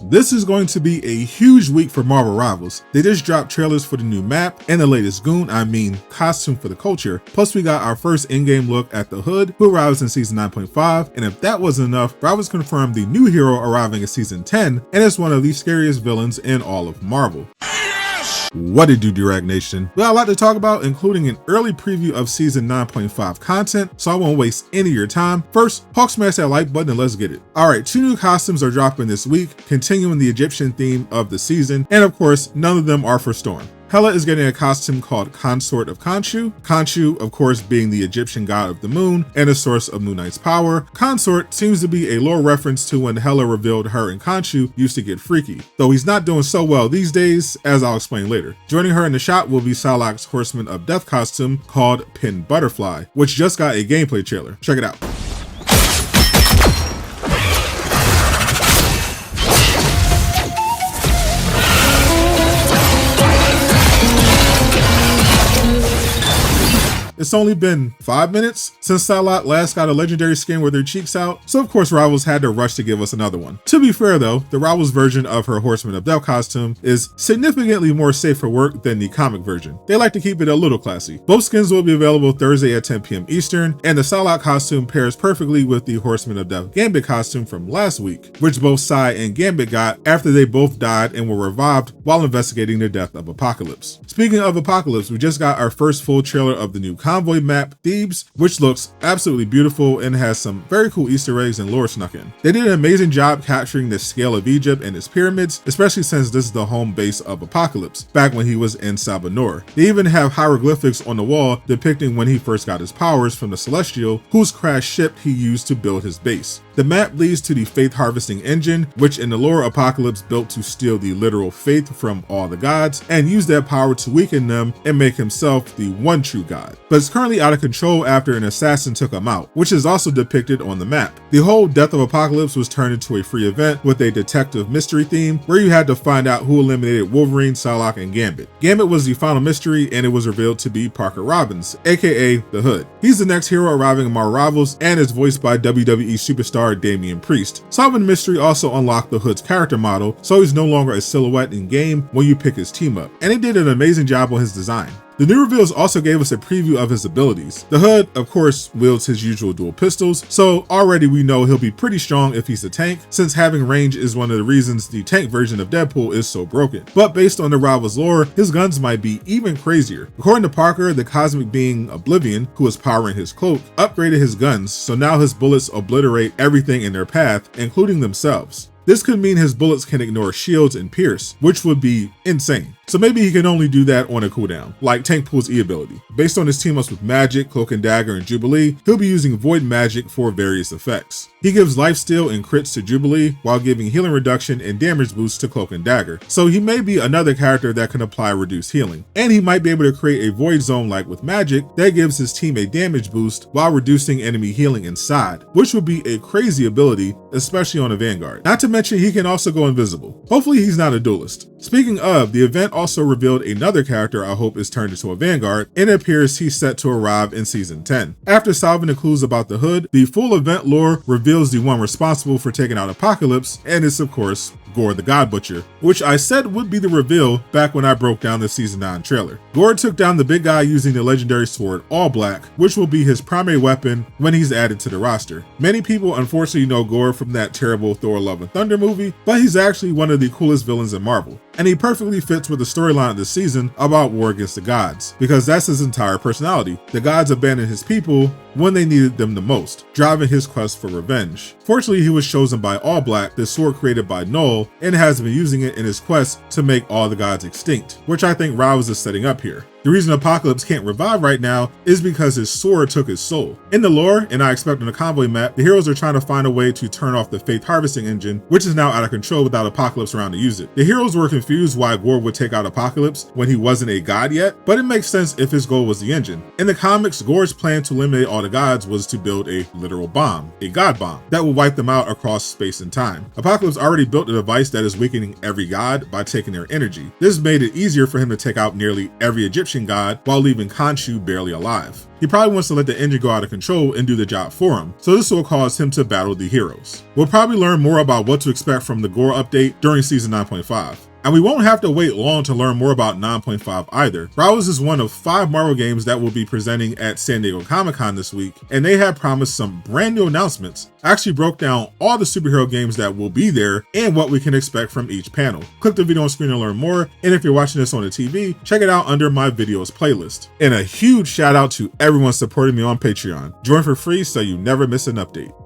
This is going to be a huge week for Marvel Rivals. They just dropped trailers for the new map and the latest costume for the culture. Plus we got our first in-game look at the Hood, who arrives in season 9.5, and if that wasn't enough, Robbins confirmed the new hero arriving in season 10, and it's one of the scariest villains in all of Marvel. What it do, Durag Nation? We got a lot to talk about, including an early preview of season 9.5 content, so I won't waste any of your time. First, Hawk smash that like button and let's get it. Alright, 2 new costumes are dropping this week, continuing the Egyptian theme of the season, and of course, none of them are for Storm. Hela is getting a costume called Consort of Khonshu. Khonshu, of course, being the Egyptian god of the moon and a source of Moon Knight's power. Consort seems to be a lore reference to when Hela revealed her and Khonshu used to get freaky, though he's not doing so well these days, as I'll explain later. Joining her in the shot will be Psylocke's Horseman of Death costume called Pin Butterfly, which just got a gameplay trailer. Check it out. It's only been 5 minutes since Psylocke last got a legendary skin with her cheeks out, so of course Rivals had to rush to give us another one. To be fair though, the Rivals version of her Horseman of Death costume is significantly more safe for work than the comic version. They like to keep it a little classy. Both skins will be available Thursday at 10 p.m. Eastern, and the Psylocke costume pairs perfectly with the Horseman of Death Gambit costume from last week, which both Psy and Gambit got after they both died and were revived while investigating the death of Apocalypse. Speaking of Apocalypse, we just got our first full trailer of the new convoy map, Thebes, which looks absolutely beautiful and has some very cool Easter eggs and lore snuck in. They did an amazing job capturing the scale of Egypt and its pyramids, especially since this is the home base of Apocalypse, back when he was in Sabanor. They even have hieroglyphics on the wall depicting when he first got his powers from the Celestial, whose crashed ship he used to build his base. The map leads to the faith harvesting engine, which in the lore Apocalypse built to steal the literal faith from all the gods and use that power to weaken them and make himself the one true god. But it's currently out of control after an assassin took him out, which is also depicted on the map. The whole Death of Apocalypse was turned into a free event with a detective mystery theme where you had to find out who eliminated Wolverine, Psylocke, and Gambit. Gambit was the final mystery, and it was revealed to be Parker Robbins, aka the Hood. He's the next hero arriving in Marvel Rivals and is voiced by WWE superstar Damian Priest. Solving the mystery also unlocked the Hood's character model, so he's no longer a silhouette in game when you pick his team up, and he did an amazing job on his design. The new reveals also gave us a preview of his abilities. The Hood, of course, wields his usual dual pistols, so already we know he'll be pretty strong if he's a tank, since having range is one of the reasons the tank version of Deadpool is so broken. But based on the Rivals lore, his guns might be even crazier. According to Parker, the cosmic being Oblivion, who is powering his cloak, upgraded his guns, so now his bullets obliterate everything in their path, including themselves. This could mean his bullets can ignore shields and pierce, which would be insane. So maybe he can only do that on a cooldown, like Tankpool's E ability. Based on his team-ups with Magic, Cloak and Dagger, and Jubilee, he'll be using Void Magic for various effects. He gives lifesteal and crits to Jubilee, while giving healing reduction and damage boosts to Cloak and Dagger. So he may be another character that can apply reduced healing. And he might be able to create a Void Zone like with Magic that gives his team a damage boost while reducing enemy healing inside, which would be a crazy ability, especially on a Vanguard. Not to mention he can also go invisible. Hopefully he's not a duelist. Speaking of, the event also revealed another character I hope is turned into a Vanguard, and it appears he's set to arrive in season 10. After solving the clues about the Hood, the full event lore reveals the one responsible for taking out Apocalypse, and it's of course Gorr the God Butcher, which I said would be the reveal back when I broke down the season 9 trailer. Gorr took down the big guy using the legendary sword All Black, which will be his primary weapon when he's added to the roster. Many people unfortunately know Gorr from that terrible Thor Love and Thunder movie, but he's actually one of the coolest villains in Marvel. And he perfectly fits with the storyline of this season about war against the gods, because that's his entire personality. The gods abandoned his people when they needed them the most, driving his quest for revenge. Fortunately, he was chosen by All Black, the sword created by Null, and has been using it in his quest to make all the gods extinct, which I think Robbins is setting up here. The reason Apocalypse can't revive right now is because his sword took his soul. In the lore, and I expect on the convoy map, the heroes are trying to find a way to turn off the faith harvesting engine, which is now out of control without Apocalypse around to use it. The heroes were confused why Gorr would take out Apocalypse when he wasn't a god yet, but it makes sense if his goal was the engine. In the comics, Gorr's plan to eliminate all the gods was to build a literal bomb, a god bomb, that would wipe them out across space and time. Apocalypse already built a device that is weakening every god by taking their energy. This made it easier for him to take out nearly every Egyptian Egyptian god while leaving Khonshu barely alive. He probably wants to let the engine go out of control and do the job for him, so this will cause him to battle the heroes. We'll probably learn more about what to expect from the Gorr update during season 9.5. And we won't have to wait long to learn more about 9.5 either. Robbins is one of 5 Marvel games that will be presenting at San Diego Comic-Con this week, and they have promised some brand new announcements. I actually broke down all the superhero games that will be there and what we can expect from each panel. Click the video on screen to learn more, and if you're watching this on the TV, check it out under my videos playlist. And a huge shout out to everyone supporting me on Patreon. Join for free so you never miss an update.